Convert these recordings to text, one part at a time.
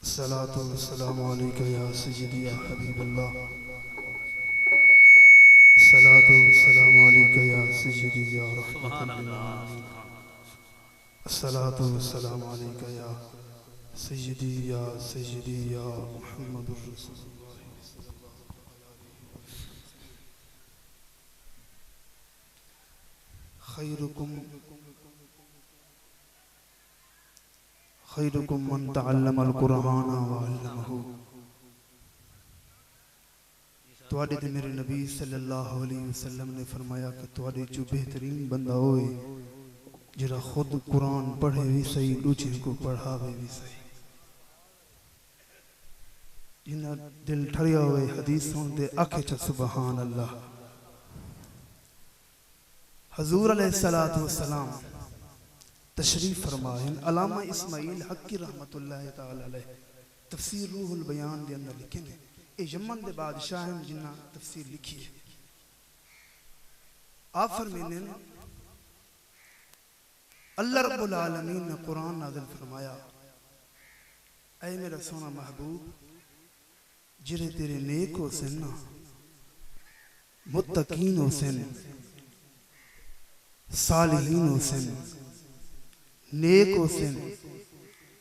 सलातु वस्सलामु अलैका या सय्यदी या हबीबल्लाह। सलातु वस्सलामु अलैका या सय्यदी या रहमतुल लिल आलमीन। सलातु वस्सलामु अलैका या सय्यदी या मुहम्मदुर रसूलुल्लाह। खैरुकुम खैरुकुम मन तअल्लमल कुरान व अल्लमहु। तुहाडे ते मेरे नबी सल्लल्लाहु अलैहि वसल्लम ने फरमाया कि तुहाडे चो बेहतरीन बंदा होए जिहड़ा खुद कुरान पढ़े भी सही, दूजे को पढ़ावे भी सही। जिन्ना दिल ठरिया होए हदीस सुनते आखे च सुभान अल्लाह। हजूर अलैहिस्सलातु वस्सलाम तशरीफ फरमाए। अल्लामा इस्माइल हक्की रहमतुल्लाह तआला अलैह तफसीर रूहुल बयान के अंदर लिखे ने ये यमन के बादशाह हैं जिन्ना तफसीर लिखी है। आप फरमाने अल्लाह रब्बुल आलमीन ने कुरान नाज़िल फरमाया, ऐ मेरा सोना महबूब जिरे तेरे नेक हो सन ना, मुत्तकीन हो सन, सालिहीन हो सन, नेक हो सन,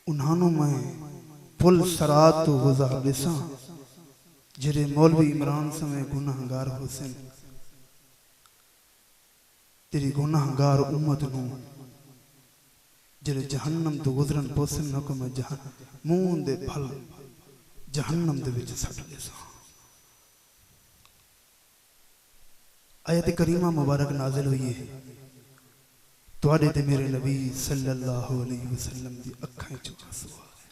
उन्हां मैं पुल सरात तो गुजार दिसा जिरे मौलवी इमरान समय गुनाहगार हो सन। तेरी गुनाहगार उम्मत नू जिरे जहन्नम तो गुजरन पोसन न को मैं मुंह दे फल जहन्नम दे विच सट दिसा। आयत करीमा मुबारक नाजिल हुई है तुहाडे ते मेरे नबी सल्लल्लाहु अलैहि वसल्लम दी अखां चों आंसू आ गए।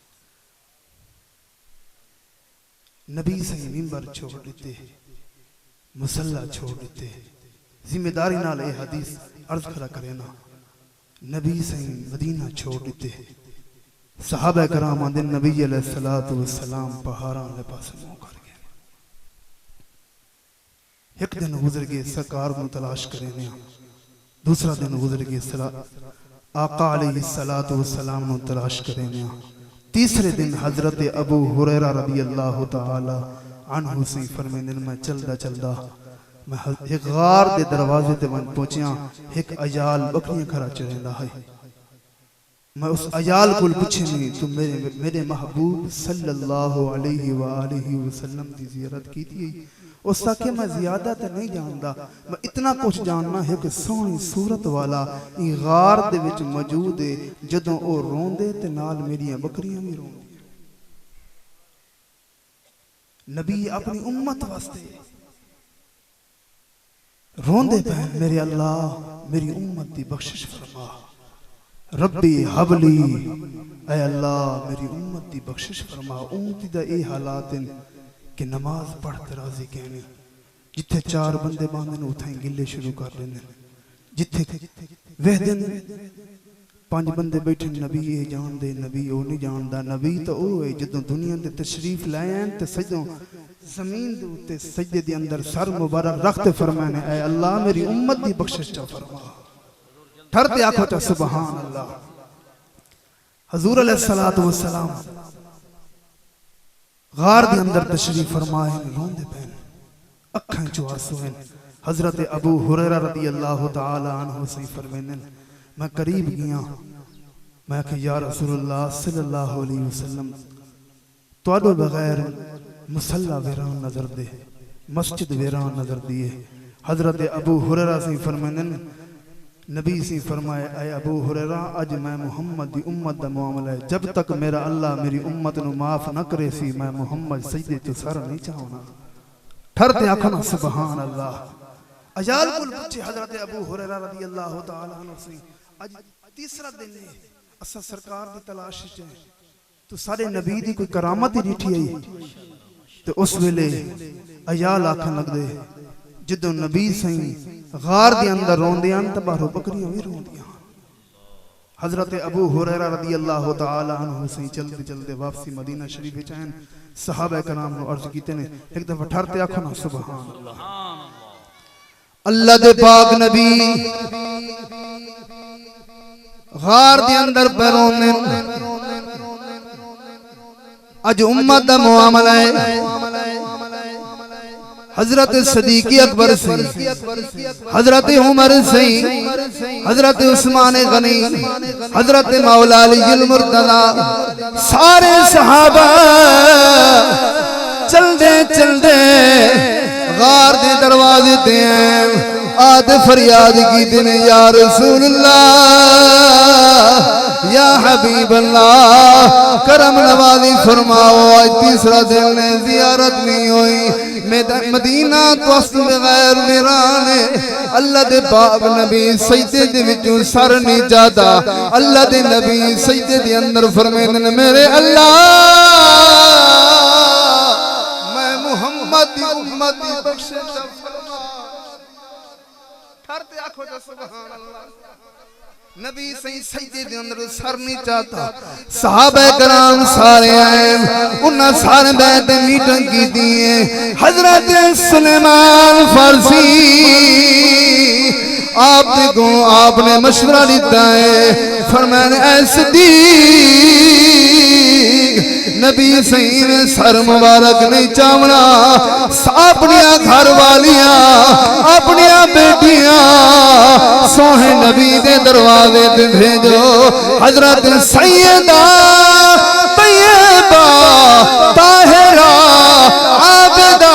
नबी सही मिंबर छोड़ देते, मुसल्ला छोड़ देते, जिम्मेदारी नाल ये हदीस अर्ज खरा करे ना। नबी सही मदीना छोड़ देते, सहाबा कराम आंदे नबी अलैहिस्सलातु वस्सलाम पहाड़ां दे पासे मुंह कर गए। एक दिन गुजर गए सरकार को तलाश करे ने, दूसरा दिन गुजर गए आका अलैहिस्सलातु वस्सलाम को तलाश करे ने, तीसरे दिन हजरत अबू हुरैरा रज़ी अल्लाह तआला अन्हु से फरमाने मैं चलदा चलदा मैं एक गार दे दरवाजे ते पहुंचिया। एक अयाल बकरियां खरा चरेंदा है। मैं उस अयाल को पूछे नहीं तू मेरे महबूब सल्लल्लाहु अलैहि वसल्लम की ज़ियारत की थी। उस के मैं ज्यादा तो नहीं जानता, मैं इतना कुछ जानना है कि सोहनी सूरत वाला गार दे विच मौजूद है। जदों ओ रोंदे ते नाल मेरियां बकरियां भी रोंदियां। नबी अपनी उम्मत वास्ते रोंदे पे, मेरे अल्लाह मेरी उम्मत की बख्शिश फरमा, रब्बी हबली, ऐ अल्लाह मेरी उम्मत की बख्शिश फरमा। उम्मत दा ए हालात कि नमाज पढ़ते राजी कहने, जिथे चार बंदे बांधे उथे गिले शुरू कर देने, जिथे वह दिन पांच बंदे बैठे नबी ये जान दे, नबी वो नहीं जानता। नबी तो वो है जदों दुनिया के तशरीफ लाए तो सजों जमीन दे उत्ते सजदे दे अंदर सर मुबारक रखते फरमाने ऐ अल्लाह मेरी उम्मत दी बख्शिश चा फरमा। ठरते आखो चा सुभान अल्लाह। हजूर अलैहिस्सलातु वस्सलाम गार दे अंदर तशरीफ फरमाए, रोंदे पैन, अखां चों आंसू हैं। हजरत अबू हुरैरा रज़ी अल्लाह तआला अन्हु से फरमाने मैं करीब गया, मैं कि या रसूलुल्लाह सल्लल्लाहु अलैहि वसल्लम तुहाडे बगैर मुसल्ला वीरान नजर दे, मस्जिद वीरान नजर दिए। हजरत अबू हुरैरा से फरमाने नबी से फरमाए ऐ अबू हुरैरा अज मैं मुहम्मद दी उम्मत दा मामला है, जब तक मेरा अल्लाह मेरी उम्मत नु माफ न करे सी मैं मुहम्मद सजदे तो सर नहीं चाहना। ठरते आखना सुभान अल्लाह। अजाल कुल पूछे हजरत अबू हुरैरा रज़ी अल्लाह तआला अन्हु से आज तीसरा दिन है असा सरकार दी तलाश च तो सारे नबी दी कोई करामत ही डिठी आई। तो उस वेले अयाल आखन लगदे जदों नबी सही गार दे अंदर रोंदियां तो बाहरों बकरियां भी रोंदियां। हजरत अबू हुरैरा रज़ी अल्लाह तआला अन्हु से चलते चलते वापसी मदीना शरीफ विच आए। सहाबा कराम नु अर्ज कीते ने एक दफा ठरते आखो ना सुभान अल्लाह। अल्लाह दे पाक नबी गार दे अंदर पैरों ने अज उम्मत दा मुआमला है हजरत सदीक अकबर से, हजरत उमर से, हजरत उस्मान गनी, हजरत मौला अली मुर्तजा, सारे सहाबा चलदे चलदे गार दे दरवाजे ते आद फरियाद की दिन या रसूल अल्लाह या हबीब अल्लाह करम नवाजी फरमाओ। आज तीसरा दिन ने जियारत नहीं हुई मदीना तो अस्त बगैर वीराने अल्लाह दे पाक नबी सजदे दे विचों सर नहीं जाता। अल्लाह दे नबी सजदे दे अंदर फरमाते ने मेरे अल्लाह मैं मुहम्मद दी उम्मत दी बख्शिश फरमा। ठहरते आखो तो सुभान अल्लाह। नबी सही सजदे दे अंदर सर नहीं चाहता। सहाबा कराम सारे आए उन्हें सारे बैठ मीटिंग की दी है। हजरत सुलेमान फारसी आपने मशवरा दिता है फरमाया ऐसी नबी सही ने सर मुबारक नहीं चावना अपनिया घर वालियां अपनिया बेटियां सोहे नबी दे दरवाजे पे भेजो। हजरत सैयदा तैयबा ताहिरा आबिदा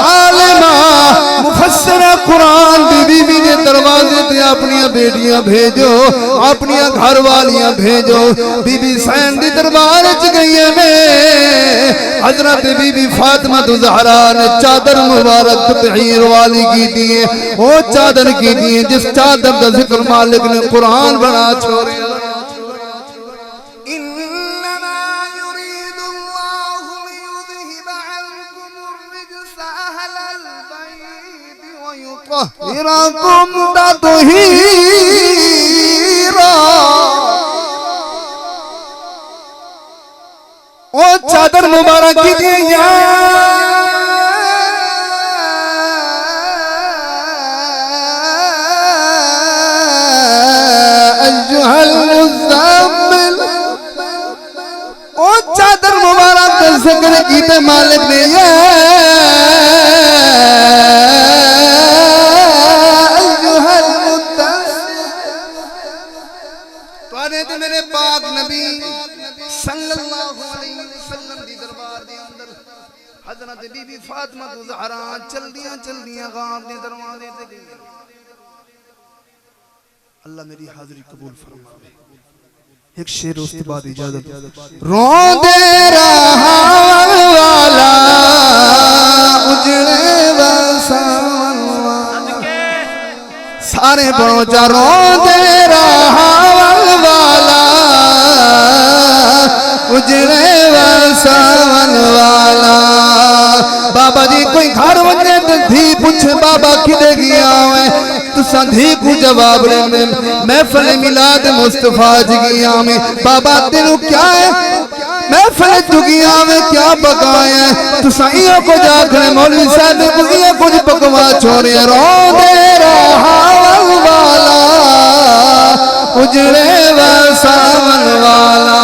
आलिमा मुफस्सिरा कुरान बीबी दे दरवाजे पे अपनिया बेटियां भेजो अपनिया घर वालियां भेजो। बीबी सैन दी दरबार च गई ने हजरत बीबी फातिमा ज़हरा ने चादर मुबारक तहीर वाली की दी है। वो चादर की दी है जिस चादर का जिक्र मालिक ने कुरान बना छोड़े। ओ चादर मुबारक की दी ओ चादर मुबारक का जिक्र कीते मालिक ने मेरे पाक नबी सल्लल्लाहु अलैहि वसल्लम दी दरबार दे अंदर हजरत बीबी फातिमा ज़हरा चलदियां गांव दे दरवाजे ते गई। अल्लाह मेरी हाजिरी कबूल फरमावे। एक शेर उसके बाद इजाजत। रोंदे रहा वाला उजड़े वसावन सारे पहुंचा रोंदे रहा उजड़े वसावन वाला। बाबा जी कोई घर वने धी पूछे बाबा किदे गया है तुसा धी को जवाब दे महफिल मिलाद मुस्तफा जी गया में। बाबा तेनु क्या है महफिल जुगिया में क्या पकाया तुसा इयो को जाकर मौलवी साहब को इयो कुछ पकवा छोड़े। रोंदे रहा वाला उजड़े वसावन वाला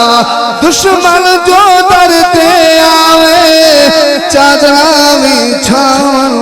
दुश्मन जो डरते आवे चादरा भी छावन।